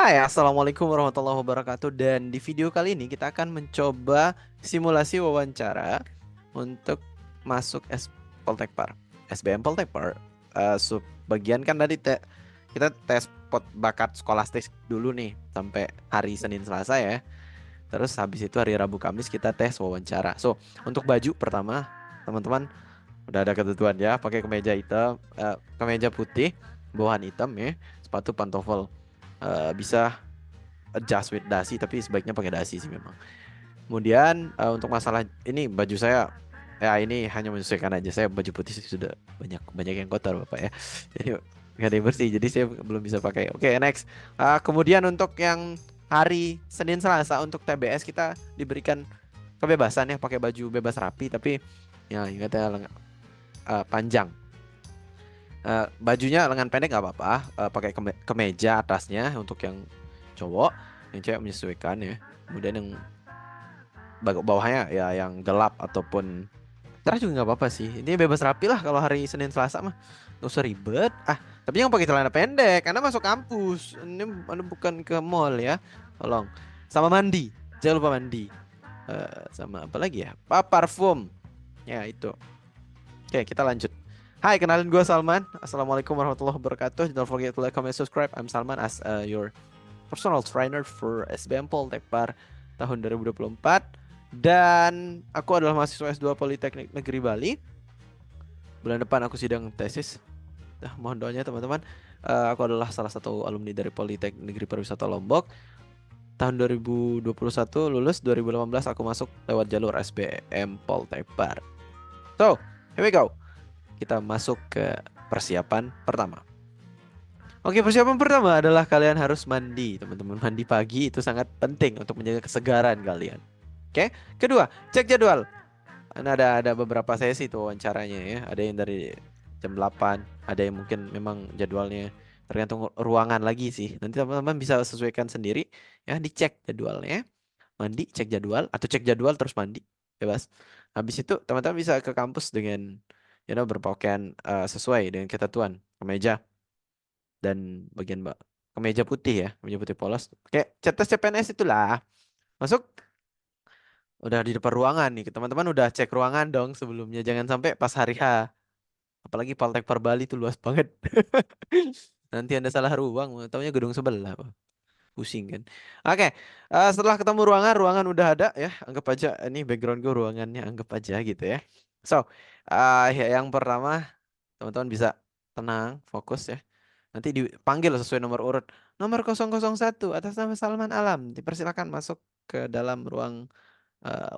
Hai, Assalamualaikum warahmatullahi wabarakatuh. Dan di video kali ini kita akan mencoba simulasi wawancara untuk masuk Poltekpar, SBM Poltekpar. Sebagian kan tadi kita tes pot bakat skolastik dulu nih sampai hari Senin Selasa ya. Terus habis itu hari Rabu Kamis kita tes wawancara. Untuk baju pertama, teman-teman udah ada ketentuan ya, pakai kemeja hitam, kemeja putih, bawahan hitam ya, sepatu pantofel. Bisa adjust with dasi tapi sebaiknya pakai dasi sih memang. Kemudian untuk masalah ini baju saya ya ini hanya menyesuaikan aja. Saya baju putih sudah banyak banyak yang kotor Bapak ya. Jadi nggak ada yang bersih. Jadi saya belum bisa pakai. Oke, next. Kemudian untuk yang hari Senin Selasa untuk TBS kita diberikan kebebasan ya pakai baju bebas rapi tapi ya ingat ya panjang. Bajunya lengan pendek nggak apa-apa, pakai kemeja atasnya untuk yang cowok, yang cewek menyesuaikan ya. Kemudian yang bawahnya ya yang gelap ataupun cerah juga nggak apa-apa sih. Ini bebas rapi lah kalau hari Senin Selasa mah. Nggak usah ribet. Tapi yang pakai celana pendek karena masuk kampus. Ini Anda bukan ke mall ya. Tolong. Sama mandi. Jangan lupa mandi. Sama apa lagi ya? Parfum. Ya itu. Oke, kita lanjut. Hai, kenalin gue Salman. Assalamualaikum warahmatullahi wabarakatuh. Don't forget to like, comment, subscribe. I'm Salman as your personal trainer for SBM Poltekpar tahun 2024. Dan aku adalah mahasiswa S2 Politeknik Negeri Bali. Bulan depan aku sidang tesis. Mohon doanya teman-teman. Aku adalah salah satu alumni dari Politeknik Negeri Pariwisata Lombok. Tahun 2021 lulus, 2018 aku masuk lewat jalur SBM Poltekpar. So, here we go. Kita masuk ke persiapan pertama. Oke, persiapan pertama adalah kalian harus mandi, teman-teman. Mandi pagi itu sangat penting untuk menjaga kesegaran kalian. Oke, kedua, cek jadwal. Nah, ada beberapa sesi tuh wawancaranya ya. Ada yang dari jam 8, ada yang mungkin memang jadwalnya tergantung ruangan lagi sih. Nanti teman-teman bisa sesuaikan sendiri ya, dicek jadwalnya. Mandi, cek jadwal atau cek jadwal terus mandi, bebas. Habis itu teman-teman bisa ke kampus dengan berpakaian sesuai dengan ketentuan kemeja dan bagian kemeja putih ya, kemeja putih polos. Kayak tes CPNS itulah. Masuk udah di depan ruangan nih. Teman-teman udah cek ruangan dong sebelumnya. Jangan sampai pas hari H. Apalagi Poltek Bali itu luas banget. Nanti Anda salah ruang, taunya gedung sebelah. Pusing kan. Oke, setelah ketemu ruangan, ruangan udah ada ya. Anggap aja ini background gue ruangannya, anggap aja gitu ya. Ya, yang pertama teman-teman bisa tenang, fokus ya. Nanti dipanggil sesuai nomor urut. Nomor 001 atas nama Salman Alam. Dipersilakan masuk ke dalam ruang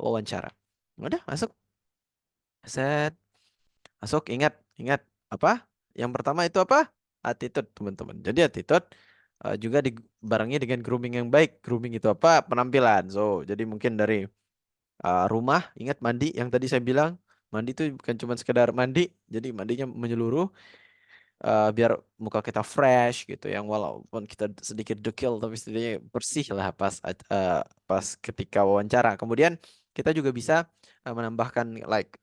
wawancara. Udah masuk. Set. Masuk. Ingat. Ingat. Apa? Yang pertama itu apa? Attitude, teman-teman. Jadi attitude juga dibarengi dengan grooming yang baik. Grooming itu apa? Penampilan. Jadi mungkin dari rumah. Ingat mandi yang tadi saya bilang. Mandi itu bukan cuma sekedar mandi. Jadi mandinya menyeluruh. Biar muka kita fresh gitu yang walaupun kita sedikit dekil tapi setidaknya bersih lah pas ketika wawancara. Kemudian kita juga bisa menambahkan like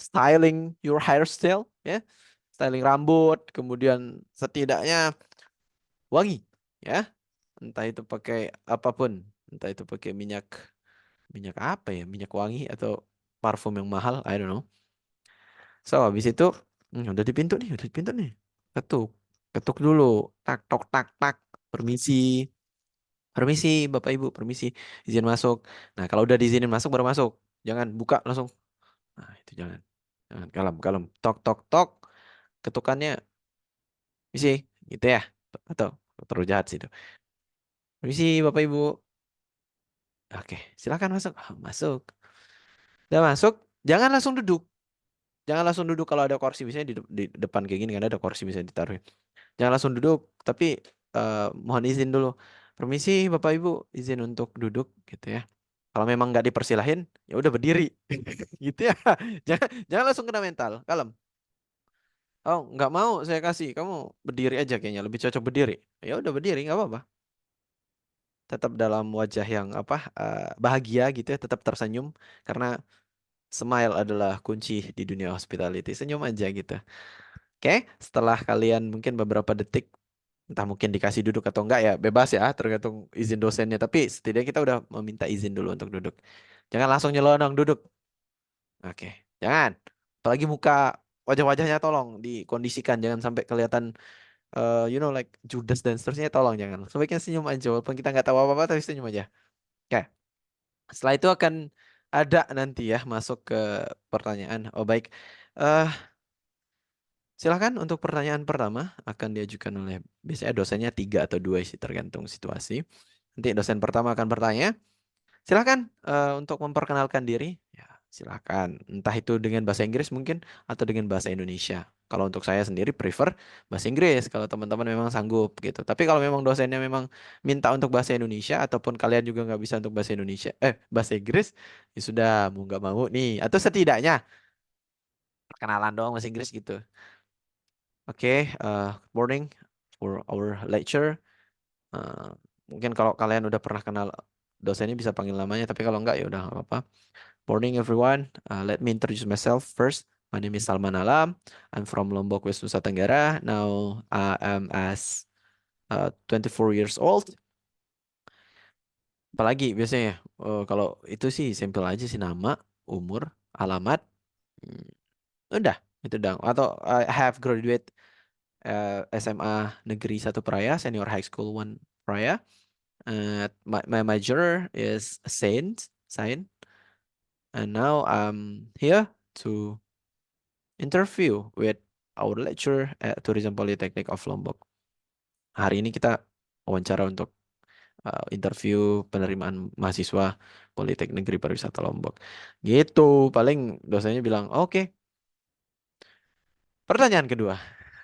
styling your hairstyle ya, styling rambut, kemudian setidaknya wangi ya, entah itu pakai apapun, entah itu pakai minyak minyak apa ya, minyak wangi atau parfum yang mahal, I don't know. Habis itu udah di pintu nih, udah di pintu nih. Ketuk, ketuk dulu. Tak, tok, tak, tak. Permisi, permisi, Bapak Ibu, permisi. Izin masuk. Nah, kalau udah diizinin masuk baru masuk. Jangan buka langsung. Nah, itu jangan. Jangan, kalem, kalem. Tok, tok, tok. Ketukannya, misi, gitu ya. Atau terlalu jahat sih itu. Permisi, Bapak Ibu. Oke, silakan masuk. Masuk. Udah masuk, jangan langsung duduk. Jangan langsung duduk kalau ada kursi. Biasanya di depan kayak gini kan ada kursi bisa ditaruh. Jangan langsung duduk, tapi mohon izin dulu. Permisi Bapak Ibu, izin untuk duduk gitu ya. Kalau memang nggak dipersilahin, ya udah berdiri, gitu ya. Jangan langsung kena mental, kalem. Oh nggak mau saya kasih, kamu berdiri aja kayaknya lebih cocok berdiri. Ya udah berdiri nggak apa-apa. Tetap dalam wajah yang apa bahagia gitu ya, tetap tersenyum karena smile adalah kunci di dunia hospitality. Senyum aja gitu. Oke, setelah kalian mungkin beberapa detik Entah mungkin dikasih duduk atau enggak ya, bebas ya, tergantung izin dosennya. Tapi setidaknya kita udah meminta izin dulu untuk duduk. Jangan langsung nyelonong duduk. Oke, jangan. Apalagi muka wajah-wajahnya tolong dikondisikan, jangan sampai kelihatan like Judas dan seterusnya, tolong jangan. Sebaiknya senyum aja walaupun kita nggak tahu apa-apa tapi senyum aja. Oke. Setelah itu akan ada nanti ya masuk ke pertanyaan. Oh baik. eh Silahkan untuk pertanyaan pertama akan diajukan oleh biasanya dosennya tiga atau dua sih tergantung situasi. Nanti dosen pertama akan bertanya. Silahkan untuk memperkenalkan diri. Ya, silahkan. Entah itu dengan bahasa Inggris mungkin atau dengan bahasa Indonesia. Kalau untuk saya sendiri prefer bahasa Inggris kalau teman-teman memang sanggup gitu. Tapi kalau memang dosennya memang minta untuk bahasa Indonesia ataupun kalian juga nggak bisa untuk bahasa Indonesia, bahasa Inggris, ya sudah mau nggak mau nih. Atau setidaknya perkenalan doang bahasa Inggris gitu. Oke, good morning for our lecture. Eh, Mungkin kalau kalian udah pernah kenal dosennya bisa panggil namanya, tapi kalau enggak ya udah nggak apa-apa. Morning everyone. Let me introduce myself first. My name is Salman Alam. I'm from Lombok, West Nusa Tenggara. Now I am as 24 years old. Apalagi biasanya kalau itu sih simple aja sih, nama, umur, alamat. Hmm, udah itu dong. Atau I have graduate SMA Negeri 1 Praia, Senior High School 1 Praia. My major is science, and now I'm here to interview with our lecturer at Tourism Polytechnic of Lombok. Hari ini kita wawancara untuk interview penerimaan mahasiswa Politeknik Negeri Pariwisata Lombok. Gitu, paling dosennya bilang, oke. Pertanyaan kedua.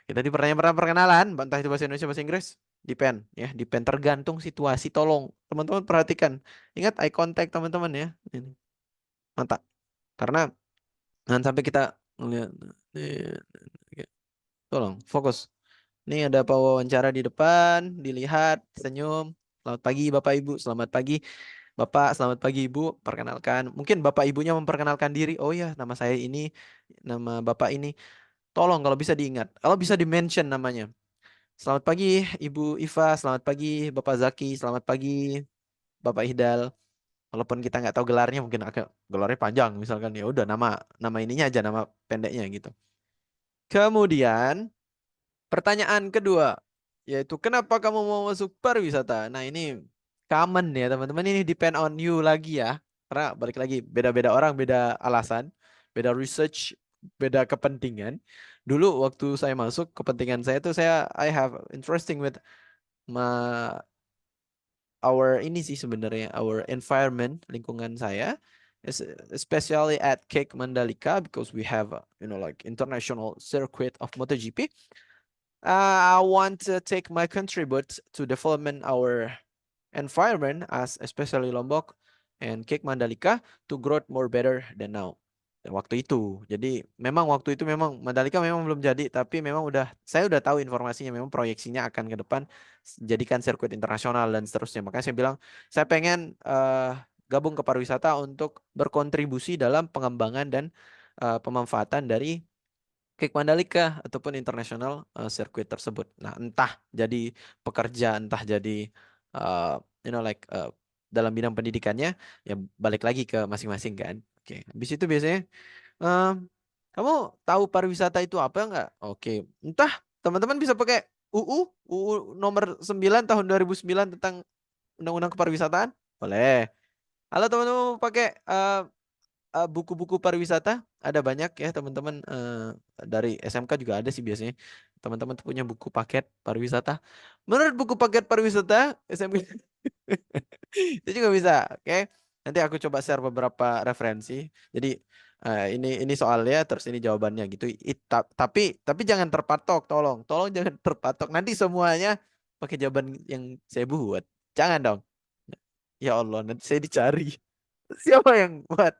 Kita di pertanyaan pertama perkenalan, entah itu bahasa Indonesia, bahasa Inggris, depend ya, depend tergantung situasi. Tolong teman-teman perhatikan. Ingat eye contact teman-teman ya. Ini. Mantap. Karena jangan sampai kita ngelihat. Tolong fokus. Ini ada Pak wawancara di depan, dilihat, senyum. Selamat pagi Bapak Ibu, selamat pagi Bapak, selamat pagi Ibu. Perkenalkan, mungkin Bapak Ibunya memperkenalkan diri. Oh ya, nama saya ini, nama Bapak ini. Tolong kalau bisa diingat, kalau bisa di-mention namanya. Selamat pagi Ibu Iva, selamat pagi Bapak Zaki, selamat pagi Bapak Ihdal. Walaupun kita nggak tahu gelarnya, mungkin agak gelarnya panjang, misalkan ya udah nama nama ininya aja, nama pendeknya gitu. Kemudian pertanyaan kedua, yaitu kenapa kamu mau masuk pariwisata? Nah ini common ya teman-teman, ini depend on you lagi ya. Karena balik lagi, beda-beda orang, beda alasan, beda research, beda kepentingan. Dulu waktu saya masuk, kepentingan saya tuh I have interesting with ma our ini sih sebenarnya, our environment, lingkungan saya. Especially at Cake Mandalika because we have like international circuit of MotoGP. I want to take my contribute to development our environment as especially Lombok and Cake Mandalika to grow more better than now. Dan waktu itu, jadi memang waktu itu memang Mandalika memang belum jadi, tapi memang saya udah tahu informasinya, memang proyeksinya akan ke depan jadikan sirkuit internasional dan seterusnya. Makanya saya bilang saya pengen gabung ke pariwisata untuk berkontribusi dalam pengembangan dan pemanfaatan dari Cake Mandalika ataupun international circuit tersebut. Nah, entah jadi pekerja, entah jadi uh, like dalam bidang pendidikannya, ya balik lagi ke masing-masing kan. Oke, habis itu biasanya kamu tahu pariwisata itu apa enggak? Oke, entah teman-teman bisa pakai UU nomor 9 tahun 2009 tentang Undang-Undang Kepariwisataan? Boleh. Halo teman-teman, mau pakai buku-buku pariwisata ada banyak ya teman-teman, dari SMK juga ada sih biasanya teman-teman tuh punya buku paket pariwisata. Menurut buku paket pariwisata SMK itu juga bisa. Oke, nanti aku coba share beberapa referensi. Jadi ini soalnya terus ini jawabannya gitu. Tapi jangan terpatok, tolong jangan terpatok, nanti semuanya pakai jawaban yang saya buat, jangan dong. Ya Allah, nanti saya dicari siapa yang buat.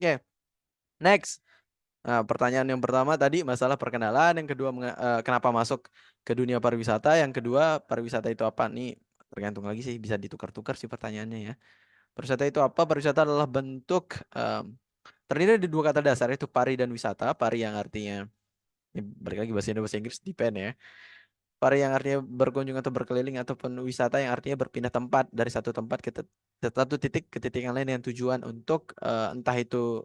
Oke, next. Nah, pertanyaan yang pertama tadi masalah perkenalan, yang kedua kenapa masuk ke dunia pariwisata, yang kedua pariwisata itu apa nih? Tergantung lagi sih, bisa ditukar-tukar sih pertanyaannya ya. Pariwisata itu apa? Pariwisata adalah bentuk terdiri dari dua kata dasar, yaitu pari dan wisata. Pari yang artinya, balik lagi bahasa Indonesia, bahasa Inggris depend ya. yang artinya berkunjung atau berkeliling ataupun wisata yang artinya berpindah tempat dari satu tempat ke satu titik ke titik yang lain dengan tujuan untuk entah itu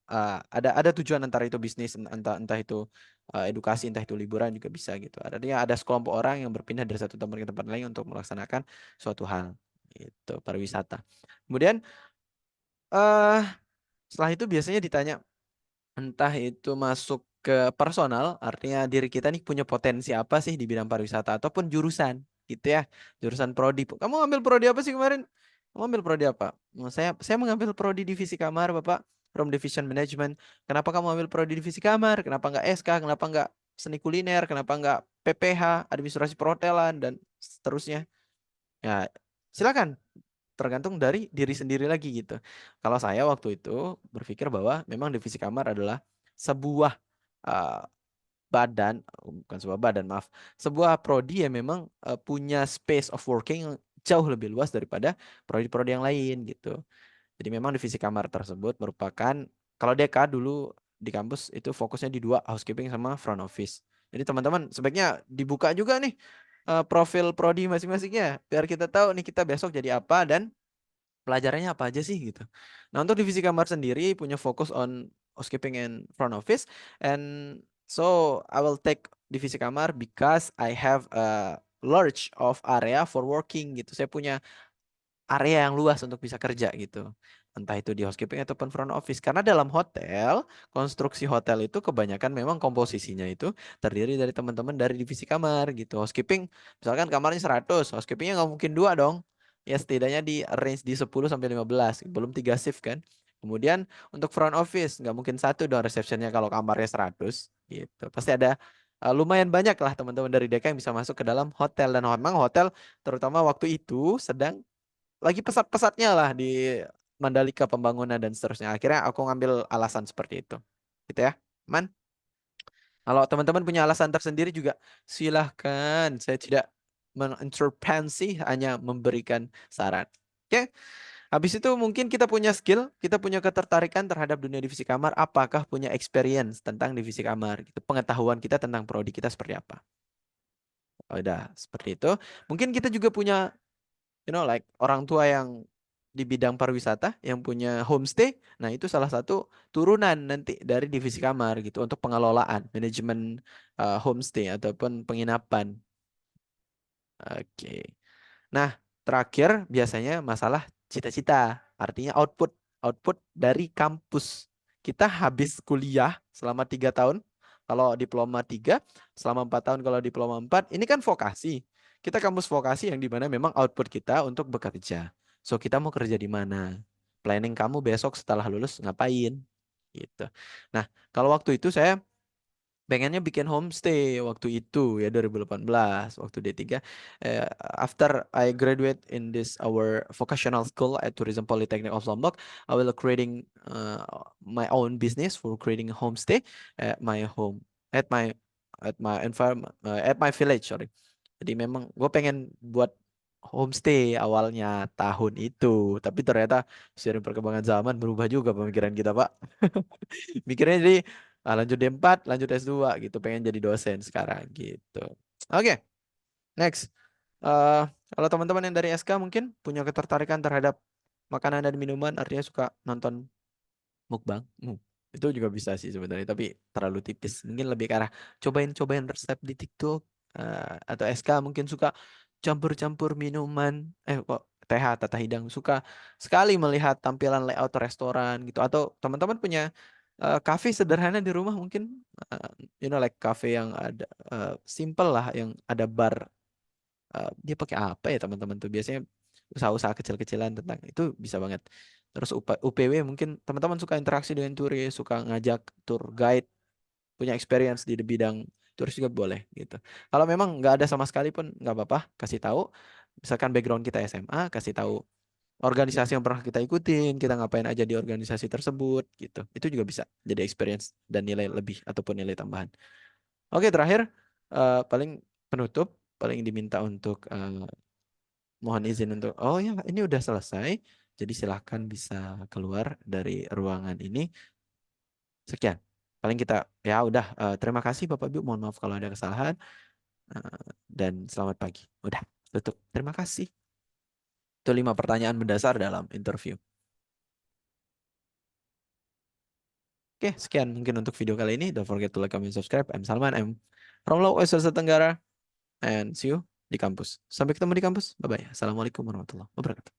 ada tujuan antara itu bisnis entah entah itu edukasi entah itu liburan juga bisa gitu. Artinya ada sekelompok orang yang berpindah dari satu tempat ke tempat lain untuk melaksanakan suatu hal itu pariwisata. Kemudian eh setelah itu biasanya ditanya entah itu masuk ke personal, artinya diri kita nih punya potensi apa sih di bidang pariwisata ataupun jurusan gitu ya. Jurusan prodi. Kamu ambil prodi apa sih kemarin? Kamu ambil prodi apa? Saya mengambil prodi divisi kamar, Bapak. From Division Management. Kenapa kamu ambil prodi divisi kamar? Kenapa nggak SK? Kenapa nggak seni kuliner? Kenapa nggak PPH, administrasi perhotelan dan seterusnya? Ya, silakan tergantung dari diri sendiri lagi gitu. Kalau saya waktu itu berpikir bahwa memang divisi kamar adalah sebuah uh, badan, bukan sebuah badan, maaf, sebuah prodi yang memang punya space of working yang jauh lebih luas daripada prodi-prodi yang lain gitu. Jadi memang divisi kamar tersebut merupakan, kalau DK dulu di kampus itu fokusnya di dua, housekeeping sama front office. Jadi teman-teman sebaiknya dibuka juga nih profil prodi masing-masingnya biar kita tahu nih kita besok jadi apa dan pelajarannya apa aja sih gitu. Nah, untuk divisi kamar sendiri punya fokus on housekeeping and front office, and so I will take divisi kamar because I have a large of area for working gitu. Saya punya area yang luas untuk bisa kerja gitu. Entah itu di housekeeping ataupun front office. Karena dalam hotel, konstruksi hotel itu kebanyakan memang komposisinya itu terdiri dari teman-teman dari divisi kamar gitu. Housekeeping, misalkan kamarnya 100, housekeepingnya nggak mungkin dua dong. Ya setidaknya di range di 10 sampai 15, belum 3 shift kan. Kemudian untuk front office, nggak mungkin satu dong receptionnya kalau kamarnya 100 gitu. Pasti ada lumayan banyak lah teman-teman dari DK yang bisa masuk ke dalam hotel. Dan memang hotel terutama waktu itu sedang lagi pesat-pesatnya lah di Mandalika pembangunan dan seterusnya. Akhirnya aku ngambil alasan seperti itu. Gitu ya. Man, kalau teman-teman punya alasan tersendiri juga silahkan. Saya tidak mengintervensi, hanya memberikan saran. Oke, habis itu mungkin kita punya skill, kita punya ketertarikan terhadap dunia divisi kamar. Apakah punya experience tentang divisi kamar? Gitu. Pengetahuan kita tentang prodi kita seperti apa? Oh, udah seperti itu. Mungkin kita juga punya like orang tua yang di bidang pariwisata yang punya homestay. Nah, itu salah satu turunan nanti dari divisi kamar gitu untuk pengelolaan, manajemen homestay ataupun penginapan. Oke. Nah, terakhir biasanya masalah cita-cita, artinya output, output dari kampus. Kita habis kuliah selama 3 tahun, kalau diploma 3, selama 4 tahun kalau diploma 4. Ini kan vokasi. Kita kampus vokasi yang dimana memang output kita untuk bekerja. So kita mau kerja di mana? Planning kamu besok setelah lulus ngapain? Gitu. Nah, kalau waktu itu saya pengennya bikin homestay waktu itu ya 2018 waktu D3 eh, after I graduate in this our vocational school at Tourism Polytechnic of Lombok. I will creating my own business for creating a homestay at my home at my environment at my village, sorry. Jadi memang gue pengen buat homestay awalnya tahun itu, tapi ternyata seiring perkembangan zaman berubah juga pemikiran kita, Pak. Mikirnya jadi lanjut D4, lanjut S2 gitu, pengen jadi dosen sekarang gitu. Oke, next. Eh Kalau teman-teman yang dari SK mungkin punya ketertarikan terhadap makanan dan minuman, artinya suka nonton mukbang. Itu juga bisa sih sebenarnya, tapi terlalu tipis. Mungkin lebih ke arah cobain-cobain resep di TikTok, atau SK mungkin suka campur-campur minuman. Kok TH Tata Hidang suka sekali melihat tampilan layout restoran gitu. Atau teman-teman punya cafe sederhana di rumah mungkin, uh, like cafe yang ada simple lah, yang ada bar. Dia pakai apa ya teman-teman tuh biasanya usaha-usaha kecil-kecilan tentang itu bisa banget. Terus UPW mungkin teman-teman suka interaksi dengan turis, suka ngajak tour guide, punya experience di bidang turis juga boleh gitu. Kalau memang nggak ada sama sekali pun nggak apa-apa, kasih tahu. Misalkan background kita SMA, kasih tahu organisasi yang pernah kita ikutin, kita ngapain aja di organisasi tersebut gitu. Itu juga bisa jadi experience dan nilai lebih ataupun nilai tambahan. Oke, terakhir paling penutup, paling diminta untuk mohon izin untuk, oh ya ini udah selesai. Jadi silahkan bisa keluar dari ruangan ini. Sekian. Paling kita ya udah terima kasih Bapak Ibu. Mohon maaf kalau ada kesalahan. Dan selamat pagi. Udah, tutup. Terima kasih. Itu 5 pertanyaan mendasar dalam interview. Oke, sekian mungkin untuk video kali ini. Don't forget to like, comment, subscribe. I'm Salman. I'm from Laos, Sulawesi Tenggara. And see you di kampus. Sampai ketemu di kampus. Bye-bye. Assalamualaikum warahmatullahi wabarakatuh.